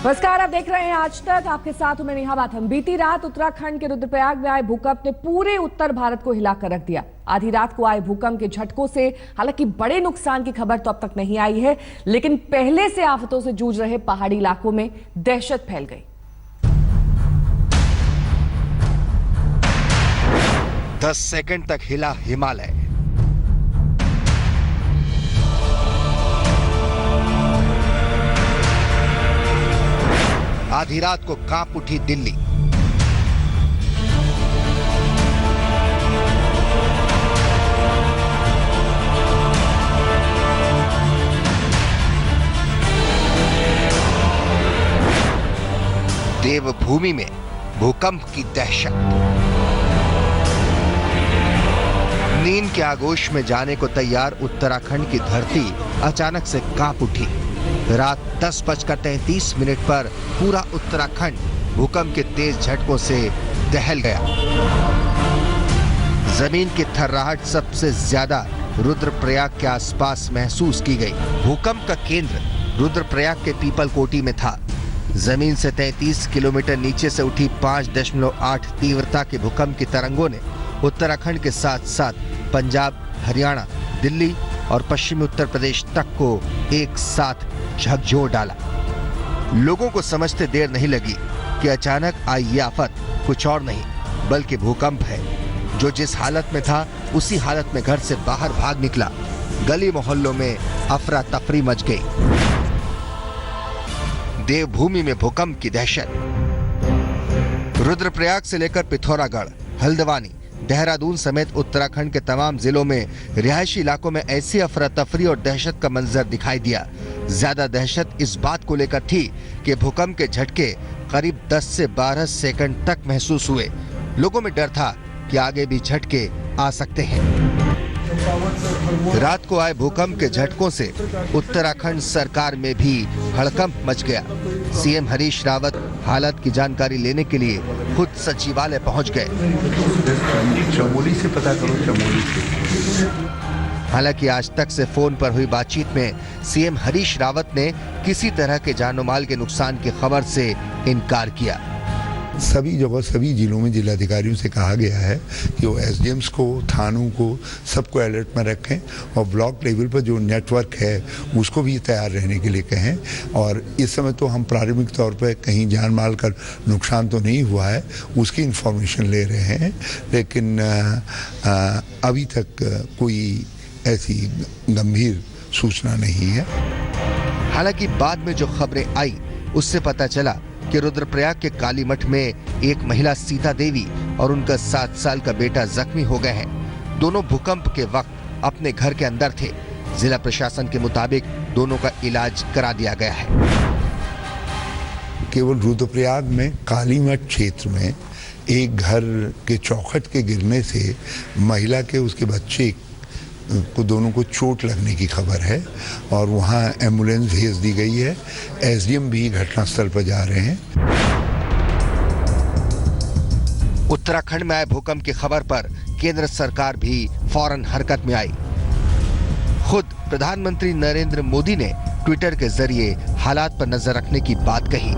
नमस्कार, आप देख रहे हैं आज तक। आपके साथ हूं मैं नेहा बाथम। बीती रात उत्तराखंड के रुद्रप्रयाग में आए भूकंप ने पूरे उत्तर भारत को हिलाकर रख दिया। आधी रात को आए भूकंप के झटकों से हालांकि बड़े नुकसान की खबर तो अब तक नहीं आई है, लेकिन पहले से आफतों से जूझ रहे पहाड़ी इलाकों में दहशत फैल गई। 10 सेकंड तक हिला हिमालय। आधी रात को कांप उठी दिल्ली। देवभूमि में भूकंप की दहशत। नींद के आगोश में जाने को तैयार उत्तराखंड की धरती अचानक से कांप उठी। रात 10:33 पर पूरा उत्तराखंड भूकंप के तेज झटकों से दहल गया। जमीन की थर्राहट सबसे ज्यादा रुद्रप्रयाग के आसपास महसूस की गई। भूकंप का केंद्र रुद्रप्रयाग के पीपलकोटी में था। जमीन से 33 किलोमीटर नीचे से उठी 5.8 तीव्रता के भूकंप की तरंगों ने उत्तराखंड के साथ साथ पंजाब, हरियाणा, दिल्ली और पश्चिमी उत्तर प्रदेश तक को एक साथ झकझोर डाला। लोगों को समझते देर नहीं लगी कि अचानक आई ये आफत कुछ और नहीं बल्कि भूकंप है, जो जिस हालत में था उसी हालत में घर से बाहर भाग निकला। गली मोहल्लों में अफरा तफरी मच गई। देवभूमि में भूकंप की दहशत। रुद्रप्रयाग से लेकर पिथौरागढ़, हल्द्वानी, देहरादून समेत उत्तराखंड के तमाम जिलों में रिहायशी इलाकों में ऐसी अफरा तफरी और दहशत का मंजर दिखाई दिया। ज्यादा दहशत इस बात को लेकर थी कि भूकंप के झटके करीब 10 से 12 सेकंड तक महसूस हुए। लोगों में डर था कि आगे भी झटके आ सकते हैं। रात को आए भूकंप के झटकों से उत्तराखंड सरकार में भी हड़कंप मच गया। सीएम हरीश रावत हालत की जानकारी लेने के लिए खुद सचिवालय पहुंच गए। चमोली से पता करो, चमोली से। हालांकि आज तक से फोन पर हुई बातचीत में सीएम हरीश रावत ने किसी तरह के जानो माल के नुकसान की खबर से इनकार किया। सभी जगह सभी जिलों में जिलाधिकारियों से कहा गया है कि वो एसडीएम्स को, थानों को, सबको अलर्ट में रखें और ब्लॉक लेवल पर जो नेटवर्क है उसको भी तैयार रहने के लिए कहें। और इस समय तो हम प्रारंभिक तौर पर कहीं जान माल का नुकसान तो नहीं हुआ है, उसकी इंफॉर्मेशन ले रहे हैं, लेकिन अभी तक कोई ऐसी गंभीर सूचना नहीं है। हालांकि बाद में जो खबरें आई उससे पता चला कि रुद्रप्रयाग के कालीमठ में एक महिला सीता देवी और उनका 7 साल का बेटा जख्मी हो गए हैं। दोनों भूकंप के वक्त अपने घर के अंदर थे। जिला प्रशासन के मुताबिक दोनों का इलाज करा दिया गया है। केवल रुद्रप्रयाग में कालीमठ क्षेत्र में एक घर के चौखट के गिरने से महिला के उसके बच्चे को दोनों को चोट लगने की खबर है और वहां एम्बुलेंस भेज दी गई है। एसडीएम भी घटनास्थल पर जा रहे हैं। उत्तराखंड में आए भूकंप की खबर पर केंद्र सरकार भी फौरन हरकत में आई। खुद प्रधानमंत्री नरेंद्र मोदी ने ट्विटर के जरिए हालात पर नजर रखने की बात कही।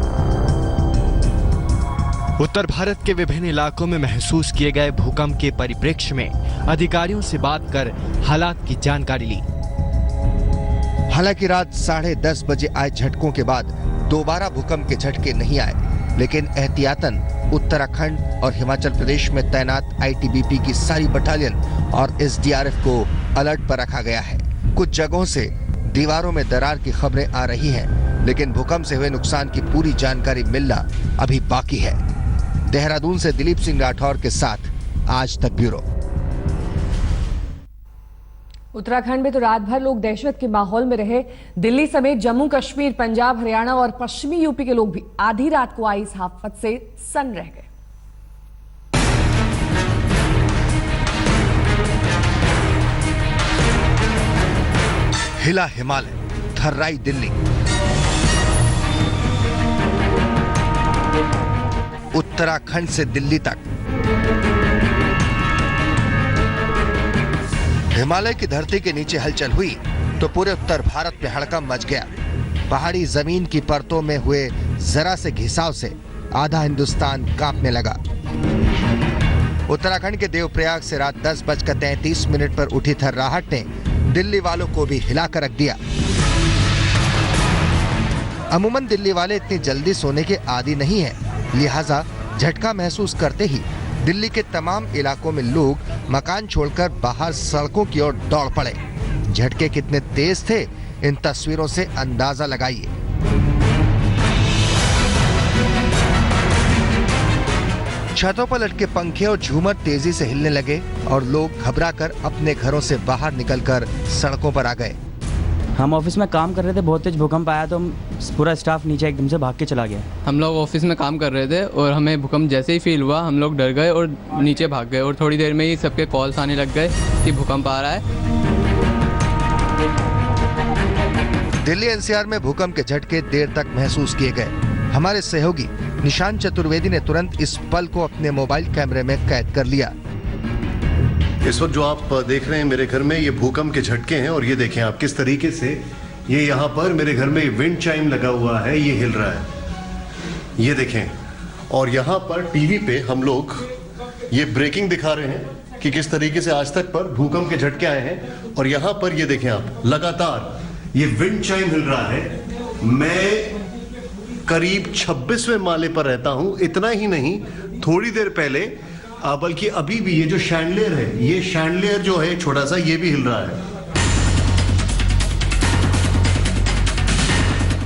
उत्तर भारत के विभिन्न इलाकों में महसूस किए गए भूकंप के परिप्रेक्ष्य में अधिकारियों से बात कर हालात की जानकारी ली। हालांकि रात 10:30 बजे आए झटकों के बाद दोबारा भूकंप के झटके नहीं आए, लेकिन एहतियातन उत्तराखंड और हिमाचल प्रदेश में तैनात आईटीबीपी की सारी बटालियन और एसडीआरएफ को अलर्ट पर रखा गया है। कुछ जगहों से दीवारों में दरार की खबरें आ रही हैं, लेकिन भूकंप से हुए नुकसान की पूरी जानकारी मिलना अभी बाकी है। देहरादून से दिलीप सिंह राठौर के साथ आज तक ब्यूरो। उत्तराखंड में तो रात भर लोग दहशत के माहौल में रहे। दिल्ली समेत जम्मू कश्मीर, पंजाब, हरियाणा और पश्चिमी यूपी के लोग भी आधी रात को आई इस आफत से सन्न रह गए। हिला हिमालय, थर्राई दिल्ली। उत्तराखंड से दिल्ली तक हिमालय की धरती के नीचे हलचल हुई तो पूरे उत्तर भारत में हड़कंप मच गया। पहाड़ी जमीन की परतों में हुए जरा से घिसाव से आधा हिंदुस्तान कांपने लगा। उत्तराखंड के देवप्रयाग से रात 10:33 पर उठी थर्राहट ने दिल्ली वालों को भी हिलाकर रख दिया। अमूमन दिल्ली वाले इतनी जल्दी सोने के आदी नहीं हैं, लिहाजा झटका महसूस करते ही दिल्ली के तमाम इलाकों में लोग मकान छोड़कर बाहर सड़कों की ओर दौड़ पड़े। झटके कितने तेज थे, इन तस्वीरों से अंदाजा लगाइए। छतों पर लटके पंखे और झूमर तेजी से हिलने लगे और लोग घबराकर अपने घरों से बाहर निकलकर सड़कों पर आ गए। हम ऑफिस में काम कर रहे थे, बहुत तेज भूकंप आया तो पूरा स्टाफ नीचे एकदम से भाग के चला गया। हम लोग ऑफिस में काम कर रहे थे और हमें भूकंप जैसे ही फील हुआ हम लोग डर गए और नीचे भाग गए और थोड़ी देर में ही सबके कॉल्स आने लग गए कि भूकंप आ रहा है। दिल्ली एनसीआर में भूकंप के झटके देर तक महसूस किए गए। हमारे सहयोगी निशांत चतुर्वेदी ने तुरंत इस पल को अपने मोबाइल कैमरे में कैद कर लिया। इस वक्त जो आप देख रहे हैं मेरे घर में, ये भूकंप के झटके हैं और ये देखें आप किस तरीके से ये यहाँ पर मेरे घर में विंड चाइम लगा हुआ है, ये हिल रहा है, ये देखें। और यहाँ पर टीवी पे हम लोग ये ब्रेकिंग दिखा रहे हैं कि किस तरीके से आज तक पर भूकंप के झटके आए हैं। और यहाँ पर ये देखें आप, लगातार ये विंड चाइम हिल रहा है। मैं करीब 26वें माले पर रहता हूँ। इतना ही नहीं, थोड़ी देर पहले बल्कि अभी भी ये जो शैंडलियर है, ये शैंडलियर जो है छोटा सा, ये भी हिल रहा है।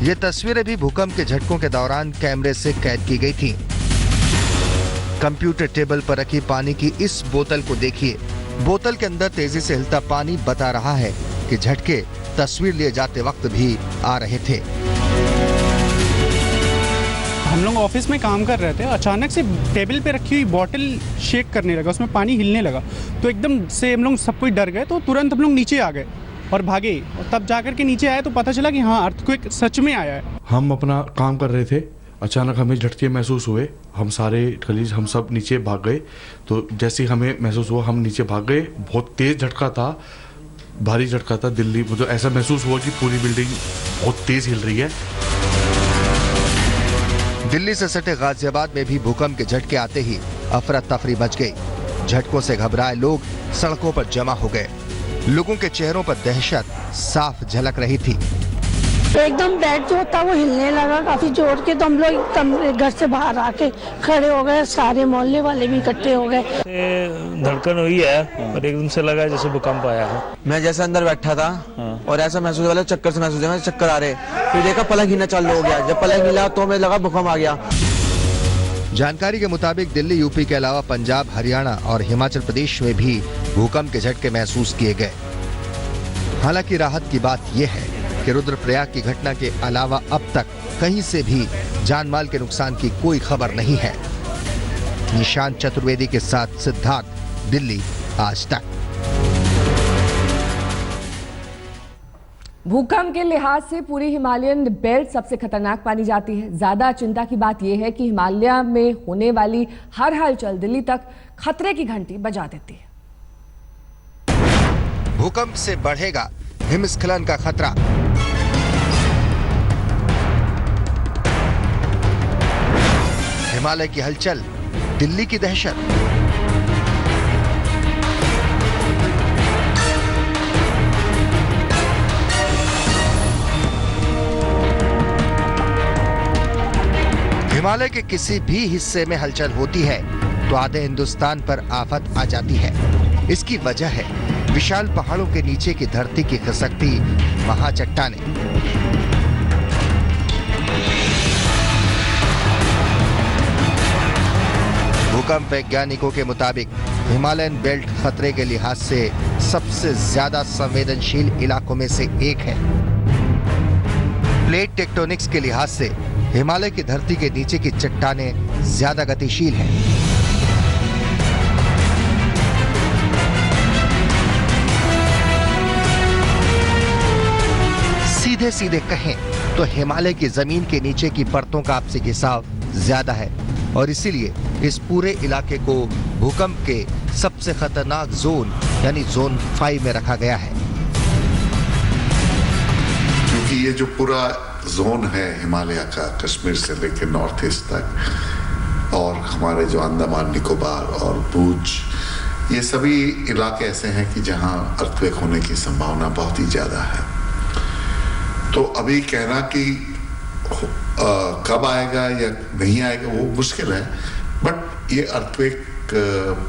ये तस्वीरें भी भूकंप के झटकों के दौरान कैमरे से कैद की गई थी। कंप्यूटर टेबल पर रखी पानी की इस बोतल को देखिए। बोतल के अंदर तेजी से हिलता पानी बता रहा है कि झटके तस्वीर लिए जाते वक्त भी आ रहे थे। हम लोग ऑफिस में काम कर रहे थे, अचानक से टेबल पे रखी हुई बोतल शेक करने लगा, उसमें पानी हिलने लगा, तो एकदम से हम लोग सब कोई डर गए। तो तुरंत हम लोग नीचे आ गए और भागे, और तब जाकर के नीचे आए तो पता चला कि हाँ, अर्थक्वेक सच में आया है। हम अपना काम कर रहे थे, अचानक हमें झटके महसूस हुए। हम सारे कलीग हम सब नीचे भाग गए। तो जैसे ही हमें महसूस हुआ हम नीचे भाग गए। बहुत तेज झटका था, भारी झटका था। दिल्ली तो ऐसा महसूस हुआ कि पूरी बिल्डिंग बहुत तेज हिल रही है। दिल्ली से सटे गाजियाबाद में भी भूकंप के झटके आते ही अफरा तफरी मच गई। झटकों से घबराए लोग सड़कों पर जमा हो गए। लोगों के चेहरों पर दहशत साफ झलक रही थी। एकदम बेड जो था वो हिलने लगा काफी जोर के, तो हम लोग एकदम घर से बाहर आके खड़े हो गए। सारे मोहल्ले वाले भी इकट्ठे हो गए। धड़कन हुई है और एकदम से लगा जैसे भूकंप आया है। मैं जैसे अंदर बैठा था और ऐसा महसूस वाला चक्कर से महसूस हुआ, चक्कर आ रहे, फिर देखा पलंग हिलना चालू हो गया। जब पलंग हिला तो हमें लगा भूकंप आ गया। जानकारी के मुताबिक दिल्ली, यूपी के अलावा पंजाब, हरियाणा और हिमाचल प्रदेश में भी भूकंप के झटके महसूस किए गए। हालांकि राहत की बात यह है कि रुद्रप्रयाग की घटना के अलावा अब तक कहीं से भी जानमाल के नुकसान की कोई खबर नहीं है। निशांत चतुर्वेदी के साथ सिद्धार्थ, दिल्ली आज तक। भूकंप के लिहाज से पूरी हिमालयन बेल्ट सबसे खतरनाक मानी जाती है। ज्यादा चिंता की बात यह है कि हिमालय में होने वाली हर हलचल दिल्ली तक खतरे की घंटी बजा देती है। भूकंप से बढ़ेगा हिमस्खलन का खतरा। हिमालय की हलचल, दिल्ली की दहशत। हिमालय के किसी भी हिस्से में हलचल होती है तो आधे हिंदुस्तान पर आफत आ जाती है। इसकी वजह है विशाल पहाड़ों के नीचे की धरती की खिसकती महाचट्टानें। भूकंप वैज्ञानिकों के मुताबिक हिमालयन बेल्ट खतरे के लिहाज से सबसे ज्यादा संवेदनशील इलाकों में से एक है। प्लेट टेक्टोनिक्स के लिहाज से हिमालय की धरती के नीचे की चट्टानें ज्यादा गतिशील हैं। सीधे सीधे कहें तो हिमालय की जमीन के नीचे की परतों का आपसी घिसाव ज्यादा है और इसीलिए इस पूरे इलाके को भूकंप के सबसे खतरनाक जोन यानी जोन 5 में रखा गया है। क्योंकि ये जो पूरा जोन है हिमालय का, कश्मीर से लेकर नॉर्थ ईस्ट तक, और हमारे जो अंडमान निकोबार और भुज, ये सभी इलाके ऐसे हैं कि जहां अर्थक्वेक होने की संभावना बहुत ही ज़्यादा है। तो अभी कहना कि कब आएगा या नहीं आएगा वो मुश्किल है, बट ये अर्थक्वेक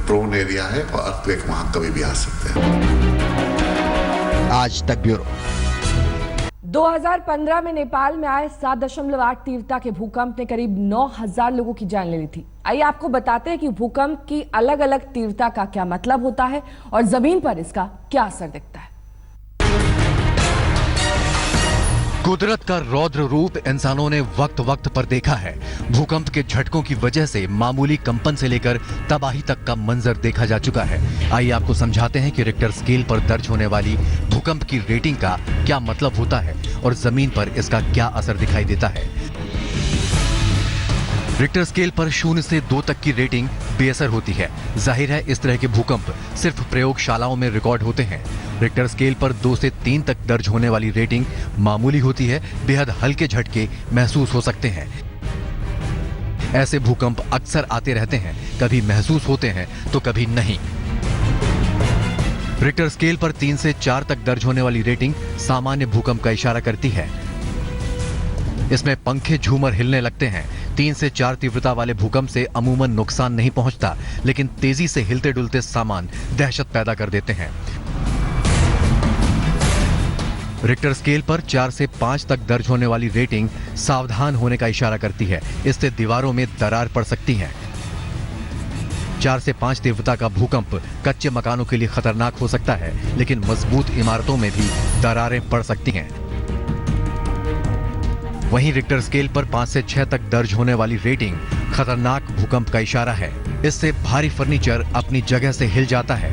प्रोन एरिया है और अर्थक्वेक वहां कभी भी आ सकते हैं। आज तक ब्यूरो। 2015 में नेपाल में आए 7.8 तीव्रता के भूकंप ने करीब 9,000 लोगों की जान ले ली थी। आइए आपको बताते हैं कि भूकंप की अलग अलग तीव्रता का क्या मतलब होता है और जमीन पर इसका क्या असर दिखता है। कुदरत का रौद्र रूप इंसानों ने वक्त वक्त पर देखा है। भूकंप के झटकों की वजह से मामूली कंपन से लेकर तबाही तक का मंजर देखा जा चुका है। आइए आपको समझाते हैं कि रिक्टर स्केल पर दर्ज होने वाली भूकंप की रेटिंग का क्या मतलब होता है और जमीन पर इसका क्या असर दिखाई देता है। रिक्टर स्केल पर 0 से 2 तक की रेटिंग बेअसर होती है। जाहिर है इस तरह के भूकंप सिर्फ प्रयोगशालाओं में रिकॉर्ड होते हैं। रिक्टर स्केल पर 2 से 3 तक दर्ज होने वाली रेटिंग मामूली होती है, बेहद हल्के झटके महसूस हो सकते हैं। ऐसे भूकंप अक्सर आते रहते हैं, कभी महसूस होते हैं तो कभी नहीं। रिक्टर स्केल पर 3 से 4 तक दर्ज होने वाली रेटिंग सामान्य भूकंप का इशारा करती है। इसमें पंखे झूमर हिलने लगते हैं। 3 से 4 तीव्रता वाले भूकंप से अमूमन नुकसान नहीं पहुंचता, लेकिन तेजी से हिलते डुलते सामान दहशत पैदा कर देते हैं। रिक्टर स्केल पर 4 से 5 तक दर्ज होने वाली रेटिंग सावधान होने का इशारा करती है। इससे दीवारों में दरार पड़ सकती है। 4 से 5 तीव्रता का भूकंप कच्चे मकानों के लिए खतरनाक हो सकता है, लेकिन मजबूत इमारतों में भी दरारें पड़ सकती हैं। वहीं रिक्टर स्केल पर 5 से 6 तक दर्ज होने वाली रेटिंग खतरनाक भूकंप का इशारा है। इससे भारी फर्नीचर अपनी जगह से हिल जाता है।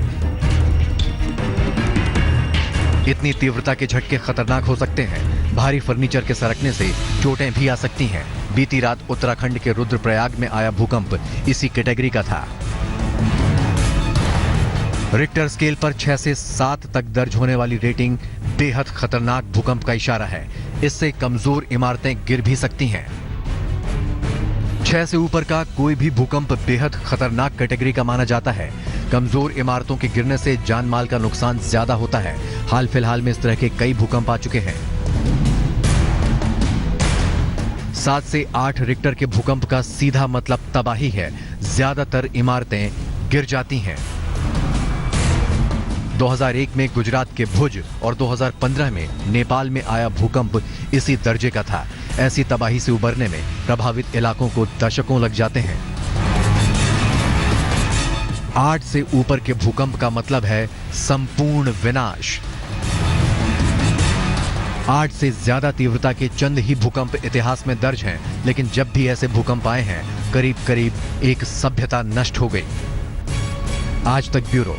इतनी तीव्रता के झटके खतरनाक हो सकते हैं। भारी फर्नीचर के सरकने से चोटें भी आ सकती हैं। बीती रात उत्तराखंड के रुद्रप्रयाग में आया भूकंप इसी कैटेगरी का था। रिक्टर स्केल पर 6 से 7 तक दर्ज होने वाली रेटिंग बेहद खतरनाक भूकंप का इशारा है। इससे कमजोर इमारतें गिर भी सकती हैं। 6 से ऊपर का कोई भी भूकंप बेहद खतरनाक कैटेगरी का माना जाता है। कमजोर इमारतों के गिरने से जान माल का नुकसान ज्यादा होता है। हाल फिलहाल में इस तरह के कई भूकंप आ चुके हैं। 7 से 8 रिक्टर के भूकंप का सीधा मतलब तबाही है। ज्यादातर इमारतें गिर जाती हैं। 2001 में गुजरात के भुज और 2015 में नेपाल में आया भूकंप इसी दर्जे का था। ऐसी तबाही से उबरने में प्रभावित इलाकों को दशकों लग जाते हैं। 8 से ऊपर के भूकंप का मतलब है संपूर्ण विनाश। 8 से ज्यादा तीव्रता के चंद ही भूकंप इतिहास में दर्ज हैं, लेकिन जब भी ऐसे भूकंप आए हैं, करीब करीब एक सभ्यता नष्ट हो गई। आज तक ब्यूरो।